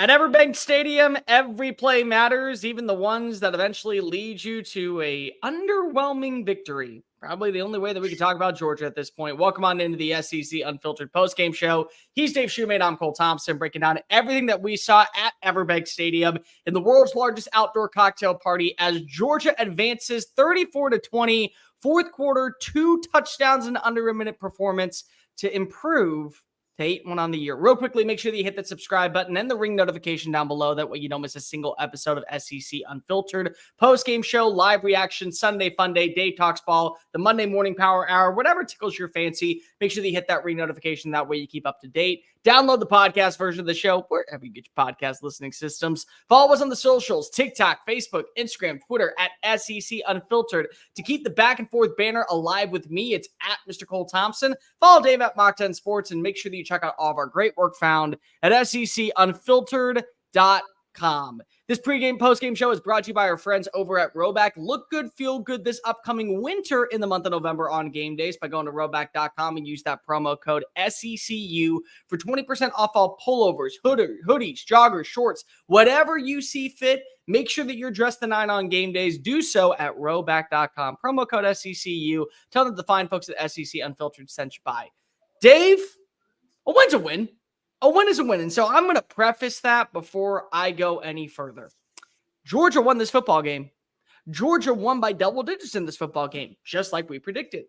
At EverBank Stadium, every play matters, even the ones that eventually lead you to a underwhelming victory. Probably the only way that we can talk about Georgia at this point. Welcome on into the SEC Unfiltered postgame show. He's Dave Shumate. I'm Cole Thompson, breaking down everything that we saw at EverBank Stadium in the world's largest outdoor cocktail party as Georgia advances 34-20, fourth quarter, 2 touchdowns and under a minute performance to improve to 8-1 on the year. Real quickly, make sure that you hit that subscribe button and the ring notification down below. That way you don't miss a single episode of SEC Unfiltered. Post-game show, live reaction, Sunday Fun Day, Day Talks Ball, the Monday Morning Power Hour, whatever tickles your fancy. Make sure that you hit that ring notification. That way you keep up to date. Download the podcast version of the show wherever you get your podcast listening systems. Follow us on the socials, TikTok, Facebook, Instagram, Twitter, at SEC Unfiltered. To keep the back and forth banner alive with me, it's at Mr. Cole Thompson. Follow Dave at Mach 10 Sports, and make sure that you check out all of our great work found at secunfiltered.com. This pregame, postgame show is brought to you by our friends over at RHOBACK. Look good, feel good this upcoming winter in the month of November on game days by going to RHOBACK.com and use that promo code SECU for 20% off all pullovers, hoodies, joggers, shorts, whatever you see fit. Make sure that you're dressed the 9 on game days. Do so at RHOBACK.com. Promo code SECU. Tell them the fine folks at SEC Unfiltered sent you by. Dave, a win's a win. A win is a win. And so I'm going to preface that before I go any further. Georgia won this football game. Georgia won by double digits in this football game, just like we predicted.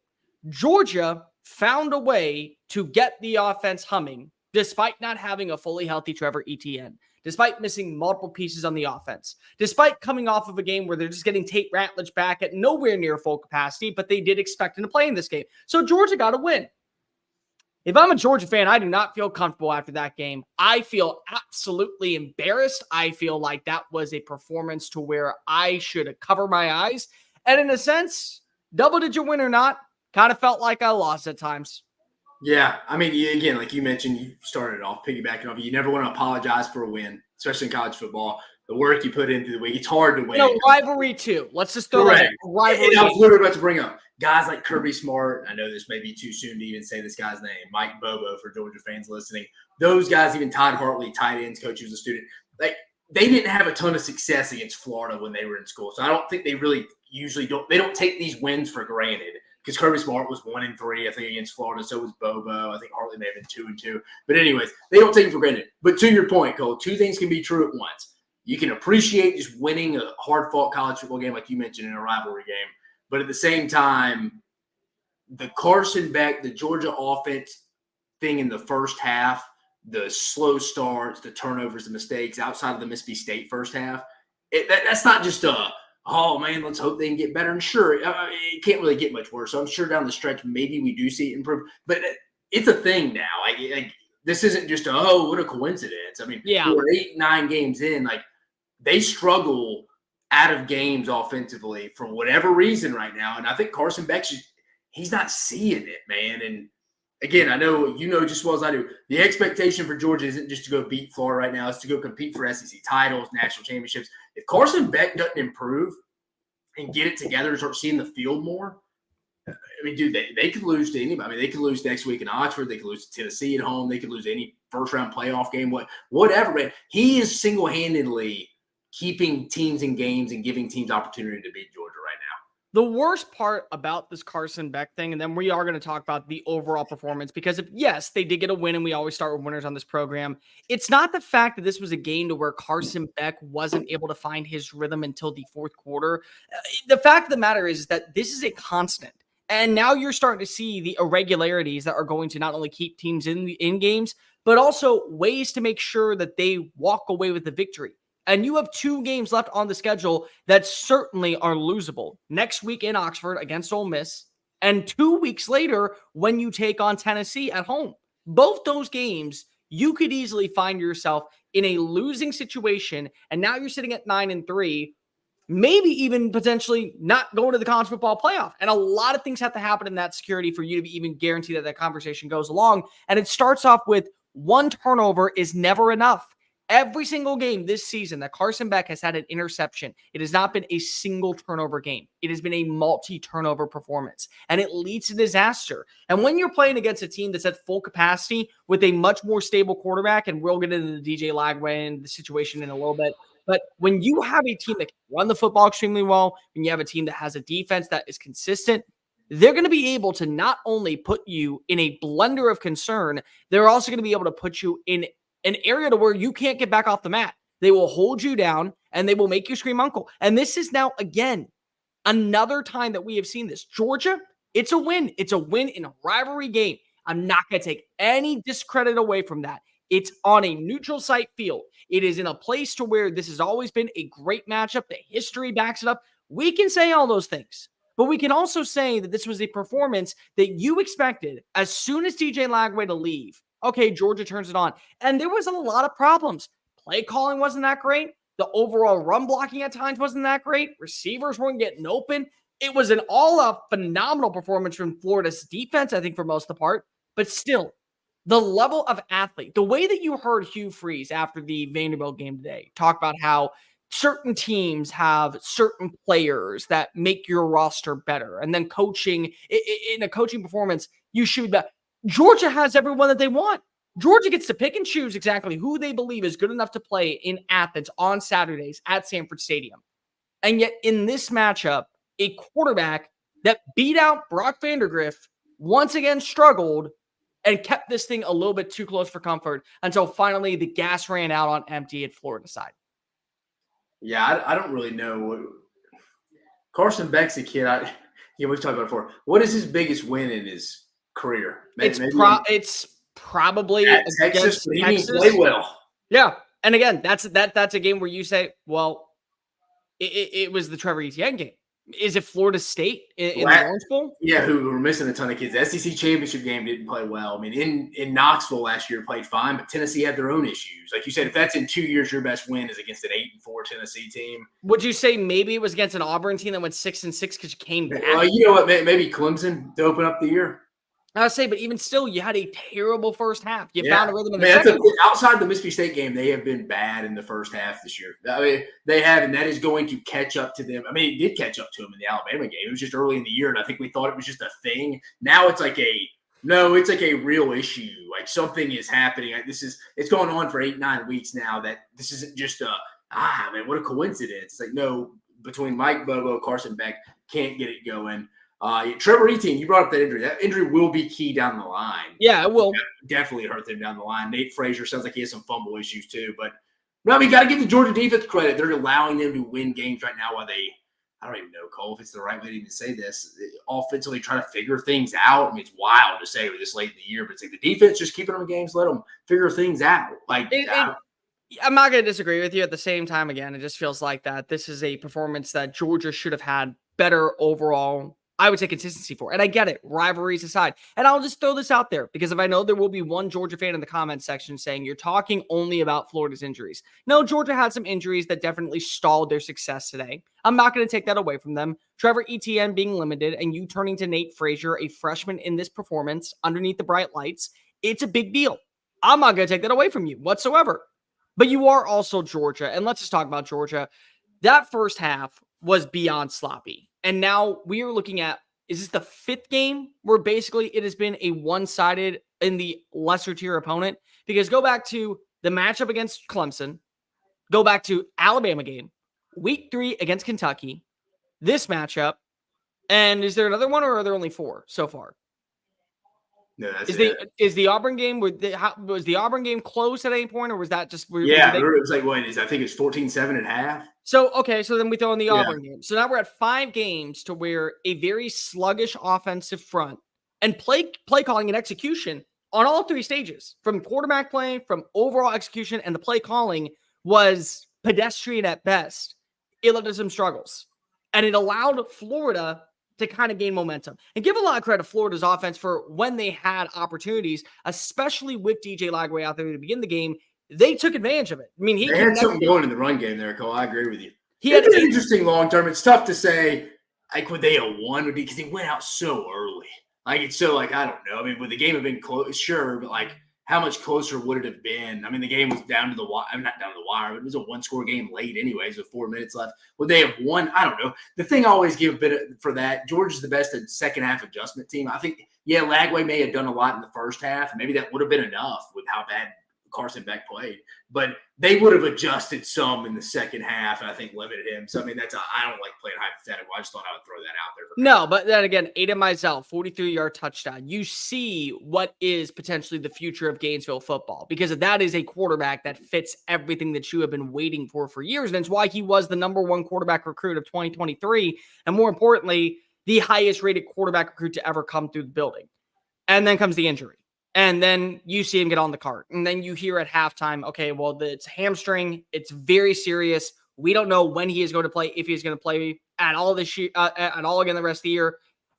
Georgia found a way to get the offense humming, despite not having a fully healthy Trevor Etienne, despite missing multiple pieces on the offense, despite coming off of a game where they're just getting Tate Ratledge back at nowhere near full capacity, but they did expect him to play in this game. So Georgia got a win. If I'm a Georgia fan, I do not feel comfortable after that game. I feel absolutely embarrassed. I feel like that was a performance to where I should have covered my eyes. And in a sense, double-digit win or not, kind of felt like I lost at times. Yeah, I mean, again, like you mentioned, you started off piggybacking off. You never want to apologize for a win, especially in college football. The work you put into the week, it's hard to win. Rivalry too. Let's just throw that rivalry. And I was literally about to bring up guys like Kirby Smart. I know this may be too soon to even say this guy's name. Mike Bobo for Georgia fans listening. Those guys, even Todd Hartley, tight ends coach, who was a student, like they didn't have a ton of success against Florida when they were in school. So I don't think they really usually don't. They don't take these wins for granted. Because Kirby Smart was 1-3, I think, against Florida. So was Bobo. I think Hartley may have been 2-2. But anyways, they don't take it for granted. But to your point, Cole, two things can be true at once. You can appreciate just winning a hard-fought college football game, like you mentioned, in a rivalry game. But at the same time, the Carson Beck, the Georgia offense thing in the first half, the slow starts, the turnovers, the mistakes outside of the Mississippi State first half, that's not just oh, man, let's hope they can get better. And sure, it can't really get much worse. So I'm sure down the stretch, maybe we do see it improve. But it's a thing now. Like this isn't just what a coincidence. I mean, we're 8-9 games in. Like, they struggle out of games offensively for whatever reason right now. And I think Carson Beck, he's not seeing it, man. And, again, I know you know just as well as I do, the expectation for Georgia isn't just to go beat Florida right now. It's to go compete for SEC titles, national championships. If Carson Beck doesn't improve and get it together and start seeing the field more, I mean, dude, they could lose to anybody. I mean, they could lose next week in Oxford. They could lose to Tennessee at home. They could lose any first-round playoff game, whatever, man. He is single-handedly keeping teams in games and giving teams opportunity to beat Georgia right now. The worst part about this Carson Beck thing, and then we are going to talk about the overall performance, because yes, they did get a win, and we always start with winners on this program. It's not the fact that this was a game to where Carson Beck wasn't able to find his rhythm until the fourth quarter. The fact of the matter is that this is a constant. And now you're starting to see the irregularities that are going to not only keep teams in games, but also ways to make sure that they walk away with the victory. And you have 2 games left on the schedule that certainly are losable. Next week in Oxford against Ole Miss, and 2 weeks later when you take on Tennessee at home. Both those games, you could easily find yourself in a losing situation, and now you're sitting at 9-3, maybe even potentially not going to the college football playoff. And a lot of things have to happen in that security for you to be even guaranteed that that conversation goes along. And it starts off with one turnover is never enough. Every single game this season that Carson Beck has had an interception, it has not been a single turnover game. It has been a multi-turnover performance, and it leads to disaster. And when you're playing against a team that's at full capacity with a much more stable quarterback, and we'll get into the DJ Lagway and the situation in a little bit, but when you have a team that can run the football extremely well, when you have a team that has a defense that is consistent, they're going to be able to not only put you in a blender of concern, they're also going to be able to put you in an area to where you can't get back off the mat. They will hold you down and they will make you scream uncle. And this is now, again, another time that we have seen this. Georgia, it's a win. It's a win in a rivalry game. I'm not going to take any discredit away from that. It's on a neutral site field. It is in a place to where this has always been a great matchup. The history backs it up. We can say all those things, but we can also say that this was a performance that you expected as soon as DJ Lagway to leave. Okay, Georgia turns it on. And there was a lot of problems. Play calling wasn't that great. The overall run blocking at times wasn't that great. Receivers weren't getting open. It was an all-out phenomenal performance from Florida's defense, I think, for most of the part. But still, the level of athlete, the way that you heard Hugh Freeze after the Vanderbilt game today talk about how certain teams have certain players that make your roster better. And then coaching, in a coaching performance, you should be. Georgia has everyone that they want. Georgia gets to pick and choose exactly who they believe is good enough to play in Athens on Saturdays at Sanford Stadium. And yet in this matchup, a quarterback that beat out Brock Vandergriff once again struggled and kept this thing a little bit too close for comfort until finally the gas ran out on empty at Florida side. Yeah, I don't really know. Carson Beck's a kid. We've talked about it before. What is his biggest win in his career? It's probably at Texas, but he didn't play well. Yeah, and again, that's a game where you say, well, it was the Trevor Etienne game. Is it Florida State in the Orange Bowl? Yeah, who were missing a ton of kids. The SEC championship game didn't play well. I mean, in Knoxville last year played fine, but Tennessee had their own issues. Like you said, if that's in 2 years, your best win is against an 8-4 Tennessee team. Would you say maybe it was against an Auburn team that went 6-6 because you came back? Well, you know what? Maybe Clemson to open up the year. I would say, but even still, you had a terrible first half. You found a rhythm in the second. Outside the Mississippi State game, they have been bad in the first half this year. I mean, they have, and that is going to catch up to them. I mean, it did catch up to them in the Alabama game. It was just early in the year, and I think we thought it was just a thing. Now it's like it's like a real issue. Like something is happening. Like it's going on for 8-9 weeks now. That this isn't just man, what a coincidence. It's like no, between Mike Bobo, Carson Beck can't get it going. Trevor Etienne, you brought up that injury. That injury will be key down the line. Yeah, it will. Definitely hurt them down the line. Nate Frazier sounds like he has some fumble issues too. But no, you got to give the Georgia defense credit. They're allowing them to win games right now while I don't even know, Cole, if it's the right way to even say this, offensively trying to figure things out. I mean, it's wild to say this late in the year, but it's like the defense just keeping them in games, let them figure things out. Like, I'm not going to disagree with you. At the same time, again, it just feels like that this is a performance that Georgia should have had better overall, I would say, consistency for. And I get it, rivalries aside. And I'll just throw this out there because if I know there will be one Georgia fan in the comments section saying you're talking only about Florida's injuries. No, Georgia had some injuries that definitely stalled their success today. I'm not going to take that away from them. Trevor Etienne being limited and you turning to Nate Frazier, a freshman in this performance underneath the bright lights, it's a big deal. I'm not going to take that away from you whatsoever. But you are also Georgia. And let's just talk about Georgia. That first half was beyond sloppy. And now we are looking at, is this the fifth game where basically it has been a one-sided in the lesser tier opponent? Because go back to the matchup against Clemson, go back to Alabama game, week 3 against Kentucky, this matchup, and is there another one or are there only 4 so far? No, that's is the Auburn game, was the Auburn game close at any point or was that just? It was like, I think it's 14-7 at half. So, okay, so then we throw in the Auburn game. So now we're at 5 games to where a very sluggish offensive front and play calling and execution on all 3 stages, from quarterback play, from overall execution, and the play calling was pedestrian at best. It led to some struggles. And it allowed Florida to kind of gain momentum. And give a lot of credit to Florida's offense for when they had opportunities, especially with DJ Lagway out there to begin the game. They took advantage of it. I mean, he had something going in the run game there, Cole. I agree with you. It's an interesting long term. It's tough to say, like, would they have won? Because they went out so early. Like, it's so, like, I don't know. I mean, would the game have been close? Sure, but, like, how much closer would it have been? I mean, the game was down to the wire. I mean, not down to the wire, but it was a one-score game late anyways with 4 minutes left. Would they have won? I don't know. The thing I always give a bit for that, Georgia's the best second-half adjustment team. I think, yeah, Lagway may have done a lot in the first half. Maybe that would have been enough with how bad Carson Beck played. But they would have adjusted some in the second half, and I think limited him. So, I mean, I don't like playing hypothetical. I just thought I would throw that out there. No, but then again, Aiden Mizell, 43-yard touchdown. You see what is potentially the future of Gainesville football, because that is a quarterback that fits everything that you have been waiting for years. And it's why he was the #1 quarterback recruit of 2023. And more importantly, the highest rated quarterback recruit to ever come through the building. And then comes the injury. And then you see him get on the cart. And then you hear at halftime, okay, well, it's hamstring. It's very serious. We don't know when he is going to play, if he's going to play at all this year, at all again the rest of the year.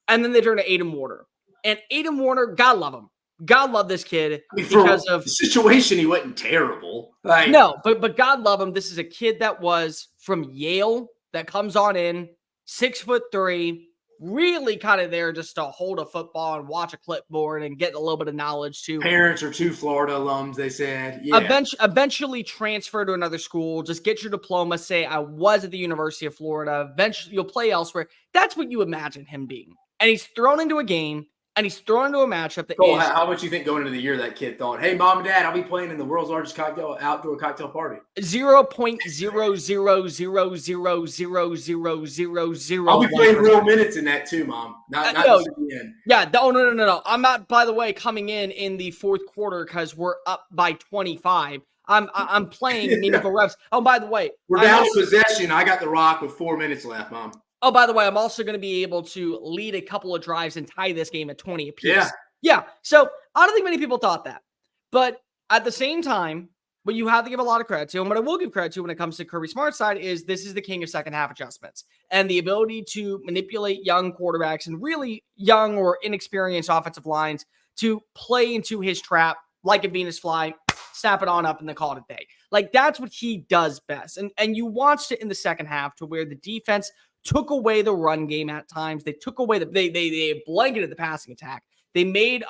And then they turn to Aiden Warner. And Aiden Warner, God love him. God love this kid because of the situation. He wasn't terrible. No, but God love him. This is a kid that was from Yale that comes on in, 6'3", really kind of there just to hold a football and watch a clipboard and get a little bit of knowledge too. Parents are 2 Florida alums, they said. Yeah. Eventually transfer to another school, just get your diploma, say I was at the University of Florida, eventually you'll play elsewhere. That's what you imagine him being. And he's thrown into a game, and he's thrown into a matchup that Cole, how much you think going into the year that kid thought, hey, mom and dad, I'll be playing in the world's largest outdoor cocktail party? 0.000000000. I'll be playing real minutes in that too, mom. Not just at the end. Yeah, no. I'm not, by the way, coming in the fourth quarter because we're up by 25. I'm playing meaningful reps. Oh, by the way, we're down possession. I got the rock with 4 minutes left, mom. Oh, by the way, I'm also going to be able to lead a couple of drives and tie this game at 20 apiece. Yeah. So I don't think many people thought that. But at the same time, what you have to give a lot of credit to, and what I will give credit to when it comes to Kirby Smart's side, is this is the king of second-half adjustments. And the ability to manipulate young quarterbacks and really young or inexperienced offensive lines to play into his trap like a Venus fly, snap it on up, and then call it a day. Like, that's what he does best. And you watched it in the second half to where the defense took away the run game at times. They took away they blanketed the passing attack. They made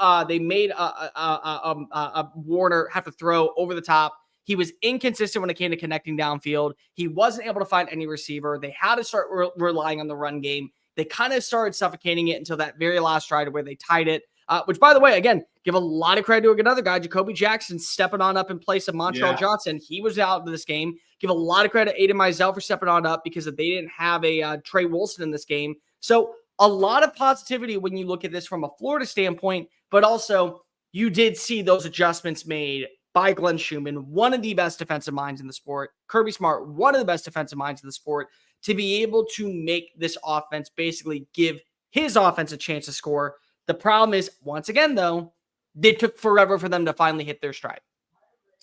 Warner have to throw over the top. He was inconsistent when it came to connecting downfield. He wasn't able to find any receiver. They had to start relying on the run game. They kind of started suffocating it until that very last drive where they tied it. Which, by the way, again, give a lot of credit to another guy, Jacoby Jackson, stepping on up in place of Montreal Johnson. He was out of this game. Give a lot of credit to Aiden Mizell for stepping on up because they didn't have a Trey Wilson in this game. So a lot of positivity when you look at this from a Florida standpoint, but also you did see those adjustments made by Glenn Schumann, one of the best defensive minds in the sport, Kirby Smart, one of the best defensive minds in the sport, to be able to make this offense basically give his offense a chance to score. The problem is, once again, though, they took forever for them to finally hit their stride.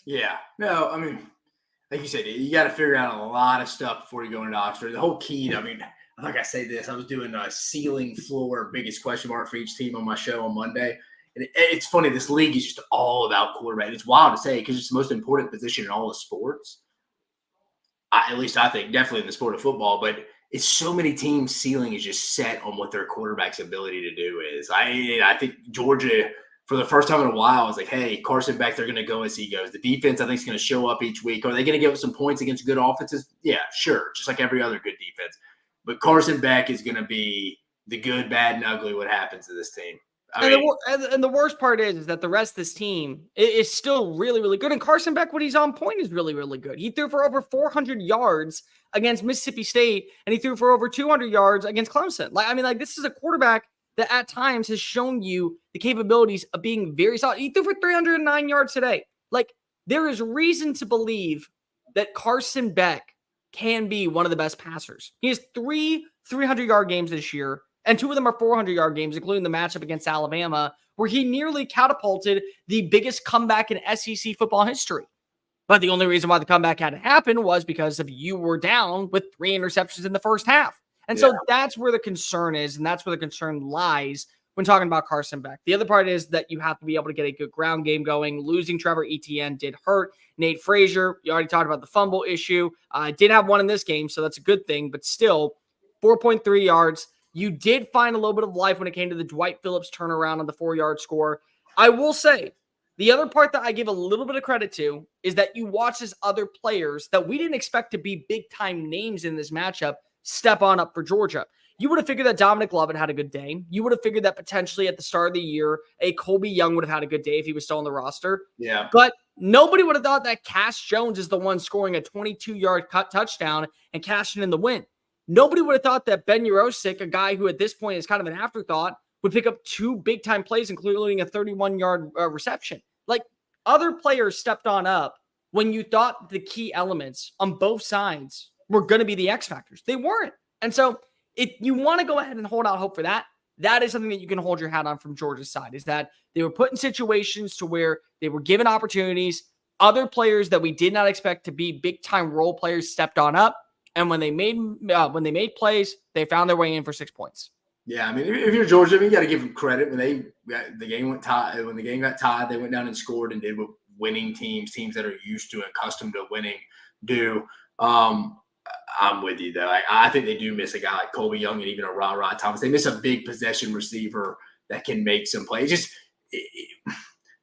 Yeah. No, I mean, like you said, you got to figure out a lot of stuff before you go into Oxford. The whole key, I mean, like I say this, I was doing a ceiling floor biggest question mark for each team on my show on Monday. And it's funny, this league is just all about quarterback. It's wild to say because it's the most important position in all the sports. At least I think, definitely in the sport of football. But it's so many teams' ceiling is just set on what their quarterback's ability to do is. I think Georgia, for the first time in a while, was like, hey, Carson Beck, they're going to go as he goes. The defense, I think, is going to show up each week. Are they going to give up some points against good offenses? Yeah, sure, just like every other good defense. But Carson Beck is going to be the good, bad, and ugly what happens to this team. And the worst part is that the rest of this team is still really, really good. And Carson Beck, when he's on point, is really, really good. He threw for over 400 yards against Mississippi State, and he threw for over 200 yards against Clemson. This is a quarterback that at times has shown you the capabilities of being very solid. He threw for 309 yards today. There is reason to believe that Carson Beck can be one of the best passers. He has 3 300-yard games this year, and 2 of them are 400-yard games, including the matchup against Alabama, where he nearly catapulted the biggest comeback in SEC football history. But the only reason why the comeback had to happen was because of you were down with 3 interceptions in the first half. And so that's where the concern is, and that's where the concern lies when talking about Carson Beck. The other part is that you have to be able to get a good ground game going. Losing Trevor Etienne did hurt. Nate Frazier, you already talked about the fumble issue. Did have one in this game, so that's a good thing. But still, 4.3 yards. You did find a little bit of life when it came to the Dwight Phillips turnaround on the 4-yard score. I will say, The other part that I give a little bit of credit to is that you watch as other players that we didn't expect to be big-time names in this matchup step on up for Georgia. You would have figured that Dominic Lovett had a good day. You would have figured that potentially at the start of the year, a Colby Young would have had a good day if he was still on the roster. Yeah. But nobody would have thought that Cash Jones is the one scoring a 22-yard cut touchdown and cashing in the win. Nobody would have thought that Ben Yurosek, a guy who at this point is kind of an afterthought, would pick up 2 big-time plays, including a 31-yard reception. Like, other players stepped on up when you thought the key elements on both sides were going to be the X factors. They weren't. And so if you want to go ahead and hold out hope for that, that is something that you can hold your hat on from Georgia's side, is that they were put in situations to where they were given opportunities. Other players that we did not expect to be big-time role players stepped on up. And when they made plays, they found their way in for 6 points. Yeah, I mean, if you're Georgia, I mean, you got to give them credit. When the game got tied, they went down and scored and did what winning teams that are used to and accustomed to winning, do. I'm with you though. I think they do miss a guy like Colby Young and even a RHOBACK Thomas. They miss a big possession receiver that can make some plays.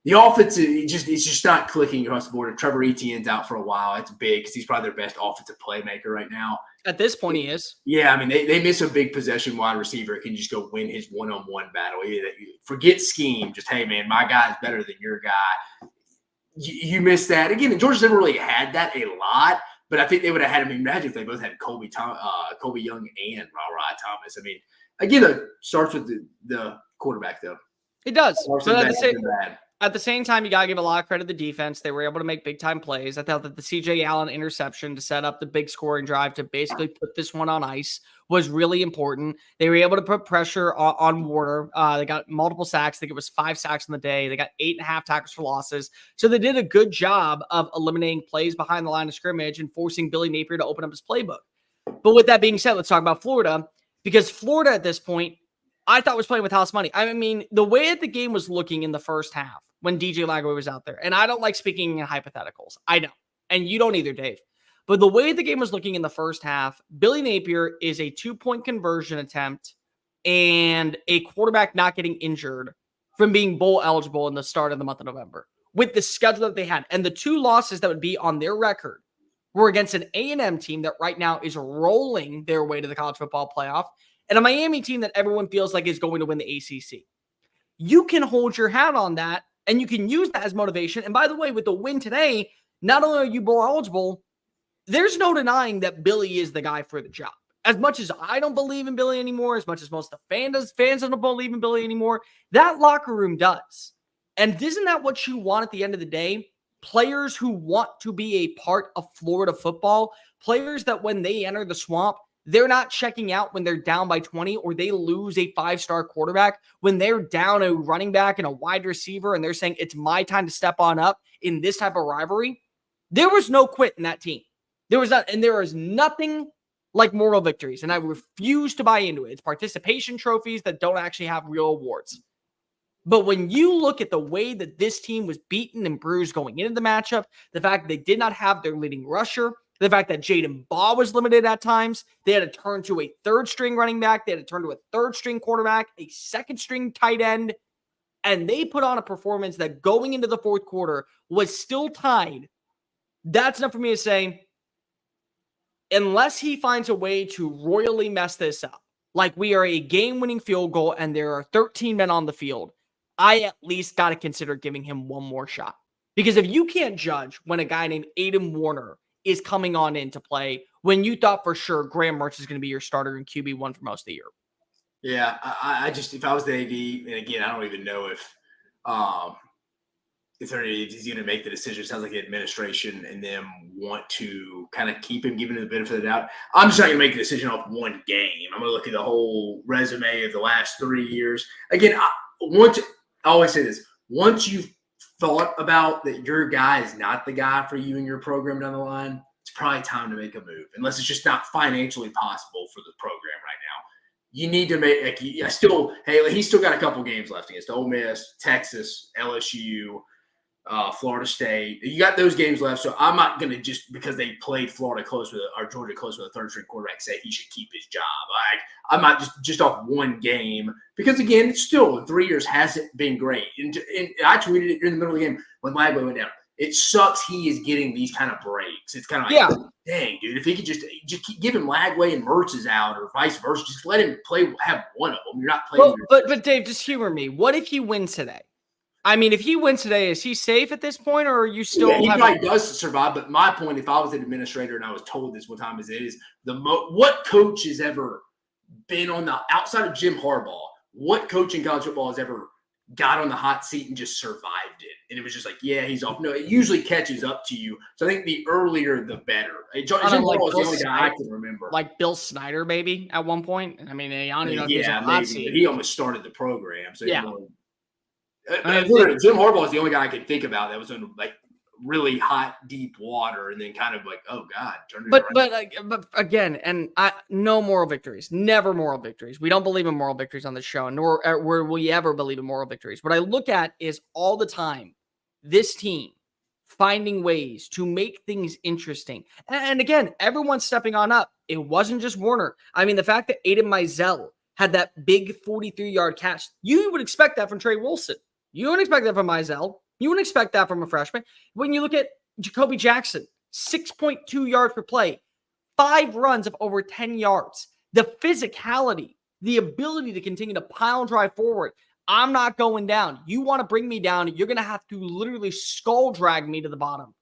The offense, it's just not clicking across the board. If Trevor Etienne's out for a while, it's big because he's probably their best offensive playmaker right now. At this point, he is. Yeah, I mean, they miss a big possession wide receiver. It can just go win his one-on-one battle. Forget scheme. Just, hey, man, my guy's better than your guy. You miss that. Again, Georgia's never really had that a lot, but I think they would have had him. Imagine if they both had Colby Young and RHOBACK Thomas. I mean, again, it starts with the quarterback, though. It does. At the same time, you got to give a lot of credit to the defense. They were able to make big-time plays. I thought that the C.J. Allen interception to set up the big scoring drive to basically put this one on ice was really important. They were able to put pressure on Warner. They got multiple sacks. I think it was 5 sacks in the day. They got 8.5 tackles for losses. So they did a good job of eliminating plays behind the line of scrimmage and forcing Billy Napier to open up his playbook. But with that being said, let's talk about Florida, because Florida at this point, I thought was playing with house money. I mean, the way that the game was looking in the first half when DJ Lagway was out there, and I don't like speaking in hypotheticals. I know. And you don't either, Dave. But the way the game was looking in the first half, Billy Napier is a 2-point conversion attempt and a quarterback not getting injured from being bowl eligible in the start of the month of November with the schedule that they had. And the 2 losses that would be on their record were against an A&M team that right now is rolling their way to the college football playoff and a Miami team that everyone feels like is going to win the ACC. You can hold your hat on that, and you can use that as motivation. And by the way, with the win today, not only are you bowl eligible, there's no denying that Billy is the guy for the job. As much as I don't believe in Billy anymore, as much as most of the fans don't believe in Billy anymore, that locker room does. And isn't that what you want at the end of the day? Players who want to be a part of Florida football, players that when they enter the swamp, they're not checking out when they're down by 20 or they lose a 5-star quarterback, when they're down a running back and a wide receiver and they're saying it's my time to step on up in this type of rivalry. There was no quit in that team. There was not, and there is nothing like moral victories. And I refuse to buy into it. It's participation trophies that don't actually have real awards. But when you look at the way that this team was beaten and bruised going into the matchup, the fact that they did not have their leading rusher, the fact that Jaden Baugh was limited at times, they had to turn to a 3rd-string running back, they had to turn to a 3rd-string quarterback, a 2nd-string tight end, and they put on a performance that going into the 4th quarter was still tied. That's enough for me to say, unless he finds a way to royally mess this up, like we are a game-winning field goal and there are 13 men on the field, I at least got to consider giving him one more shot. Because if you can't judge when a guy named Aiden Warner is coming on in to play when you thought for sure Graham Mertz is going to be your starter in QB1 for most of the year. Yeah, I just, if I was the AD, and again, I don't even know if he's going to make the decision. It sounds like the administration and them want to kind of keep him, giving him the benefit of the doubt. I'm just not going to make a decision off one game. I'm going to look at the whole resume of the last 3 years. Again, I always say this, once you've thought about that your guy is not the guy for you and your program down the line, it's probably time to make a move, unless it's just not financially possible for the program right now. You need to make he's still got a couple games left against Ole Miss, Texas, LSU. Florida State. You got those games left, so I'm not going to just because they played Florida close with or Georgia close with a third-string quarterback say he should keep his job. I'm not just off one game because again, it's still in 3 years hasn't been great. And I tweeted it in the middle of the game when Lagway went down. It sucks he is getting these kind of breaks. It's kind of like, dang, dude, if he could just give him Lagway and Mertz is out or vice versa, just let him have one of them. You're not playing. But Dave, just humor me. What if he wins today? I mean, if he wins today, is he safe at this point, or are you still? Yeah, he probably does survive. But my point, if I was an administrator and I was told this one time, is what coach has ever been on the outside of Jim Harbaugh? What coach in college football has ever got on the hot seat and just survived it? And it was just like, yeah, he's off. No, it usually catches up to you. So I think the earlier, the better. Jim Harbaugh is the only guy I can remember. Like Bill Snyder, maybe at one point. I mean, I don't know if he's on the hot seat. He almost started the program. So yeah. Jim Harbaugh is the only guy I could think about that was in like really hot, deep water, and then kind of like, oh God, turn it around. But again, and no moral victories, never moral victories. We don't believe in moral victories on the show, nor will we ever believe in moral victories. What I look at is all the time this team finding ways to make things interesting. And again, everyone's stepping on up. It wasn't just Warner. I mean, the fact that Aiden Mizell had that big 43-yard catch, you would expect that from Trey Wilson. You wouldn't expect that from Mizell. You wouldn't expect that from a freshman. When you look at Jacoby Jackson, 6.2 yards per play, 5 runs of over 10 yards. The physicality, the ability to continue to pile drive forward. I'm not going down. You want to bring me down, you're going to have to literally skull drag me to the bottom.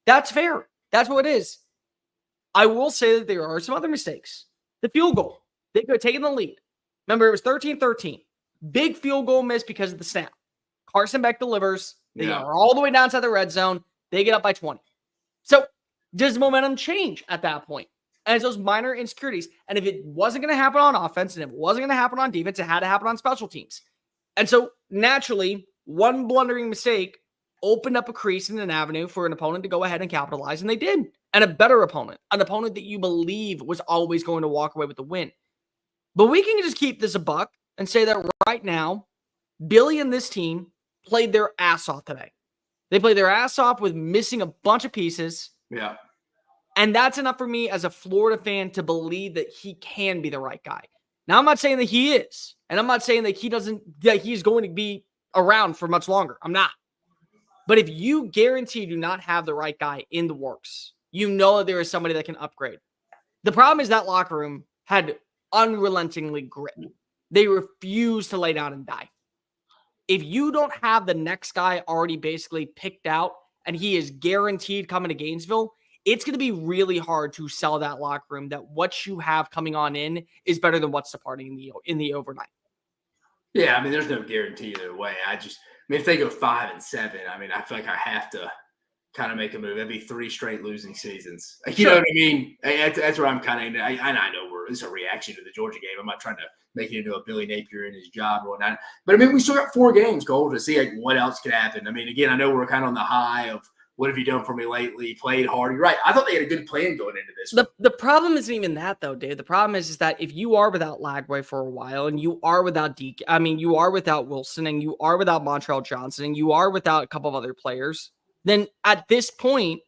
That's fair. That's what it is. I will say that there are some other mistakes. The field goal. They could have taken the lead. Remember, it was 13-13. Big field goal miss because of the snap. Carson Beck delivers. They are all the way down to the red zone. They get up by 20. So does momentum change at that point? And it's those minor insecurities. And if it wasn't going to happen on offense and if it wasn't going to happen on defense, it had to happen on special teams. And so naturally, one blundering mistake opened up a crease in an avenue for an opponent to go ahead and capitalize. And they did. And a better opponent, an opponent that you believe was always going to walk away with the win. But we can just keep this a buck and say that right now, Billy and this team played their ass off today. They played their ass off with missing a bunch of pieces. Yeah. And that's enough for me as a Florida fan to believe that he can be the right guy. Now, I'm not saying that he is. And I'm not saying that he's going to be around for much longer. I'm not. But if you guarantee do not have the right guy in the works, you know that there is somebody that can upgrade. The problem is that locker room had unrelentingly grit. They refused to lay down and die. If you don't have the next guy already basically picked out and he is guaranteed coming to Gainesville, it's going to be really hard to sell that locker room that what you have coming on in is better than what's departing in the overnight. Yeah, I mean, there's no guarantee either way. If they go 5-7, I mean, I feel like I have to kind of make a move. That'd be 3 straight losing seasons. You know what I mean? That's where I'm kind of – I know it's a reaction to the Georgia game. I'm not trying to make it into a Billy Napier in his job or whatnot. But, I mean, we still got 4 games, Cole, to see what else could happen. I mean, again, I know we're kind of on the high of what have you done for me lately, played hard. You're right. I thought they had a good plan going into this. The problem isn't even that, though, Dave. The problem is that if you are without Lagway for a while and you are without you are without Wilson and you are without Montrell Johnson and you are without a couple of other players, then at this point,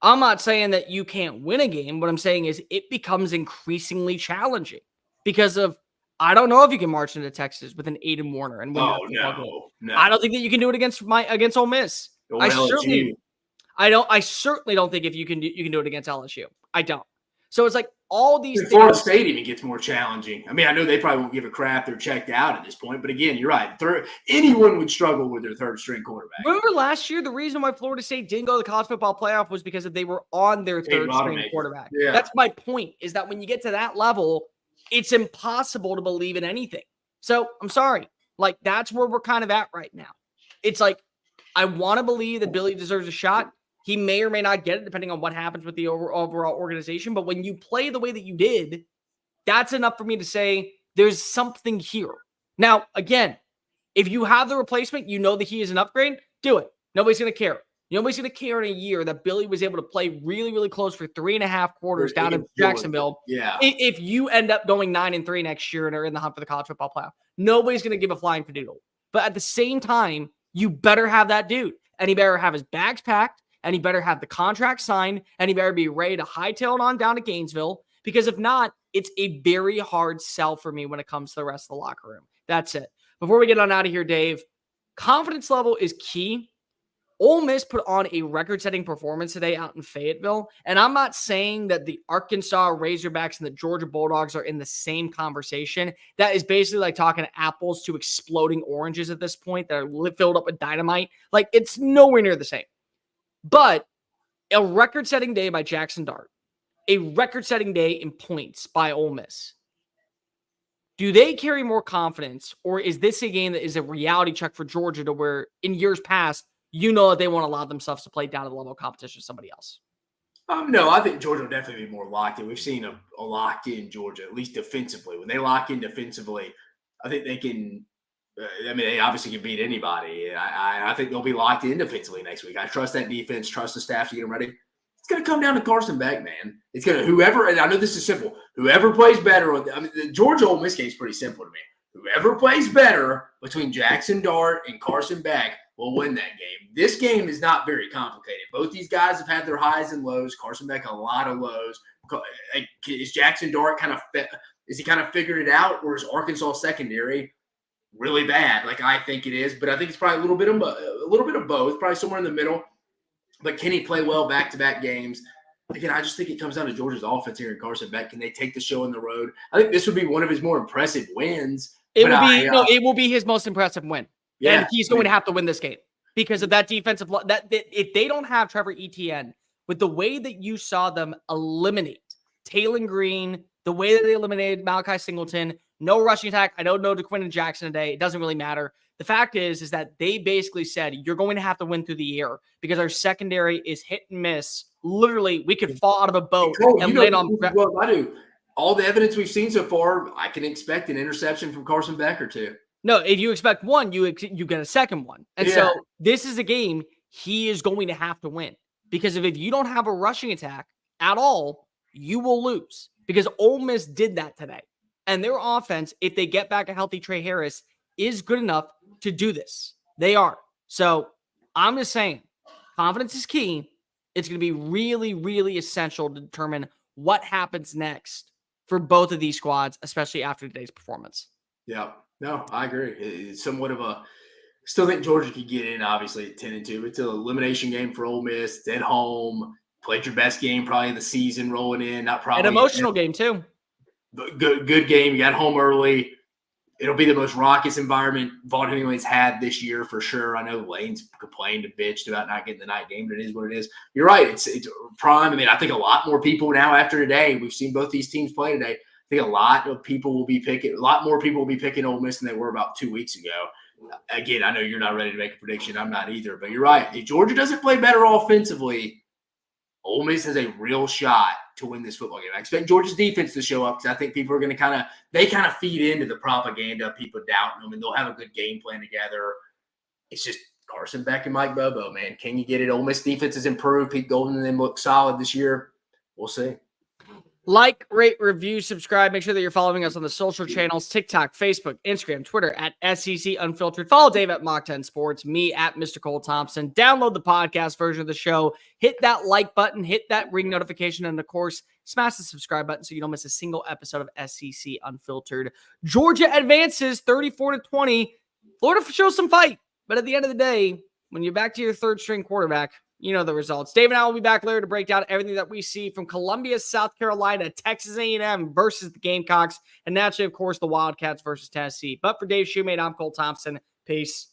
I'm not saying that you can't win a game. What I'm saying is it becomes increasingly challenging because of I don't know if you can march into Texas with an Aiden Warner and win. Oh, no. I don't think that you can do it against Ole Miss. Or I LSU. certainly don't think if you can do it against LSU. I don't. So it's like all these things. Florida State even gets more challenging. I mean, I know they probably won't give a crap. They're checked out at this point. But again, you're right. Anyone would struggle with their third string quarterback. Remember last year, the reason why Florida State didn't go to the college football playoff was because they were on their third string quarterback. Yeah. That's my point, is that when you get to that level, it's impossible to believe in anything. So I'm sorry. Like, that's where we're kind of at right now. It's like, I want to believe that Billy deserves a shot. He may or may not get it depending on what happens with the overall organization. But when you play the way that you did, that's enough for me to say there's something here. Now, again, if you have the replacement, you know that he is an upgrade, do it. Nobody's going to care. Nobody's going to care in a year that Billy was able to play really, really close for 3.5 quarters down in Jacksonville. Yeah. If you end up going 9-3 next year and are in the hunt for the college football playoff, nobody's going to give a flying fadoodle. But at the same time, you better have that dude. and he better have his bags packed, and he better have the contract signed, and he better be ready to hightail it on down to Gainesville, because if not, it's a very hard sell for me when it comes to the rest of the locker room. That's it. Before we get on out of here, Dave, confidence level is key. Ole Miss put on a record-setting performance today out in Fayetteville, and I'm not saying that the Arkansas Razorbacks and the Georgia Bulldogs are in the same conversation. That is basically like talking apples to exploding oranges at this point that are filled up with dynamite. Like, it's nowhere near the same. But a record-setting day by Jackson Dart, a record-setting day in points by Ole Miss. Do they carry more confidence, or is this a game that is a reality check for Georgia to where in years past, you know that they won't allow themselves to play down to the level of competition of somebody else? No, I think Georgia will definitely be more locked in. We've seen a locked-in Georgia, at least defensively. When they lock in defensively, I think they can they obviously can beat anybody. I think they'll be locked in defensively next week. I trust that defense, trust the staff to get them ready. It's going to come down to Carson Beck, man. It's going to whoever, and I know this is simple, whoever plays better. The Georgia-Ole Miss game is pretty simple to me. Whoever plays better between Jackson Dart and Carson Beck will win that game. This game is not very complicated. Both these guys have had their highs and lows. Carson Beck a lot of lows. Is Jackson Dart kind of figured it out, or is Arkansas secondary really bad? Like I think it is, but I think it's probably a little bit of both, probably somewhere in the middle. But can he play well back-to-back games? Again, I just think it comes down to Georgia's offense here and Carson Beck. Can they take the show on the road? I think this would be one of his more impressive wins. It will be his most impressive win. Yeah, and he's going to have to win this game because of that defensive that if they don't have Trevor Etienne, with the way that you saw them eliminate Taylor Green, the way that they eliminated Malachi Singleton, no rushing attack. I don't know DeQuinn and Jackson today. It doesn't really matter. The fact is that they basically said, you're going to have to win through the air because our secondary is hit and miss. Literally, we could fall out of a boat and land on. Well, I do. All the evidence we've seen so far, I can expect an interception from Carson Beck or two. No, if you expect one, you get a second one. And so this is a game he is going to have to win. Because if you don't have a rushing attack at all, you will lose. Because Ole Miss did that today. And their offense, if they get back a healthy Trey Harris, is good enough to do this. They are. So I'm just saying, confidence is key. It's going to be really, really essential to determine what happens next for both of these squads, especially after today's performance. Yeah. No, I agree. It's somewhat of a – still think Georgia could get in, obviously, at 10-2. It's an elimination game for Ole Miss. It's at home. Played your best game probably of the season rolling in. Not probably. An emotional game, too. But good game. You got home early. It'll be the most raucous environment Vaughn Hemingway's had this year for sure. I know Lane's complained and bitched about not getting the night game, but it is what it is. You're right. It's prime. I mean, I think a lot more people now after today, we've seen both these teams play today. I think a lot more people will be picking Ole Miss than they were about 2 weeks ago. Again, I know you're not ready to make a prediction. I'm not either, but you're right. If Georgia doesn't play better offensively, Ole Miss has a real shot to win this football game. I expect Georgia's defense to show up because I think people are going to kind of feed into the propaganda, people doubting them, and they'll have a good game plan together. It's just Carson Beck and Mike Bobo, man. Can you get it? Ole Miss defense has improved. Pete Golden and them look solid this year. We'll see. Like, rate, review, subscribe. Make sure that you're following us on the social channels, TikTok, Facebook, Instagram, Twitter at SEC Unfiltered. Follow Dave at Mock 10 Sports, me at Mr. Cole Thompson. Download the podcast version of the show. Hit that like button, hit that ring notification, and of course, smash the subscribe button so you don't miss a single episode of SEC Unfiltered. Georgia advances 34-20. Florida shows some fight, but at the end of the day, when you're back to your third string quarterback, you know the results. Dave and I will be back later to break down everything that we see from Columbia, South Carolina, Texas A&M versus the Gamecocks, and naturally, of course, the Wildcats versus Tennessee. But for Dave Shumate, I'm Cole Thompson. Peace.